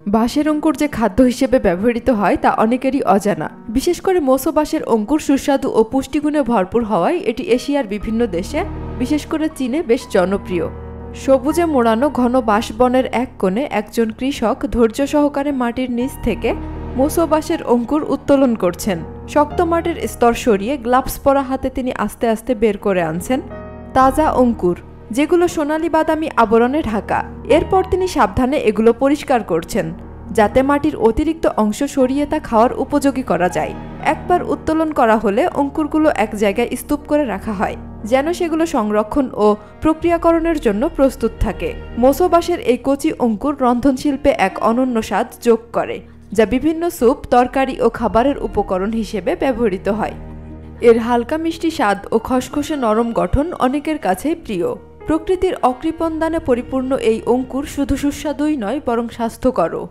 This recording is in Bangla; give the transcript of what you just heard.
বাঁশের অঙ্কুর যে খাদ্য হিসেবে ব্যবহৃত হয় তা অনেকেরই অজানা। বিশেষ করে মোসো বাঁশের অঙ্কুর সুস্বাদু ও পুষ্টিগুণে ভরপুর হওয়ায় এটি এশিয়ার বিভিন্ন দেশে, বিশেষ করে চীনে বেশ জনপ্রিয়। সবুজে মোড়ানো ঘন বাঁশবনের এক কোণে একজন কৃষক ধৈর্য সহকারে মাটির নিচ থেকে মোসো বাঁশের অঙ্কুর উত্তোলন করছেন। শক্ত মাটির স্তর সরিয়ে গ্লাভস পরা হাতে তিনি আস্তে আস্তে বের করে আনছেন তাজা অঙ্কুর, যেগুলো সোনালি বাদামি আবরণে ঢাকা। এরপর তিনি সাবধানে এগুলো পরিষ্কার করছেন, যাতে মাটির অতিরিক্ত অংশ সরিয়ে তা খাওয়ার উপযোগী করা যায়। একবার উত্তোলন করা হলে অঙ্কুরগুলো এক জায়গায় স্তূপ করে রাখা হয়, যেন সেগুলো সংরক্ষণ ও প্রক্রিয়াকরণের জন্য প্রস্তুত থাকে। মোসো বাঁশের এই কচি অঙ্কুর রন্ধনশিল্পে এক অনন্য স্বাদ যোগ করে, যা বিভিন্ন স্যুপ, তরকারি ও খাবারের উপকরণ হিসেবে ব্যবহৃত হয়। এর হালকা মিষ্টি স্বাদ ও খসখসে নরম গঠন অনেকের কাছেই প্রিয়। প্রকৃতির অকৃপণ দানে পরিপূর্ণ এই অঙ্কুর শুধু সুস্বাদুই নয়, বরং স্বাস্থ্যকরও।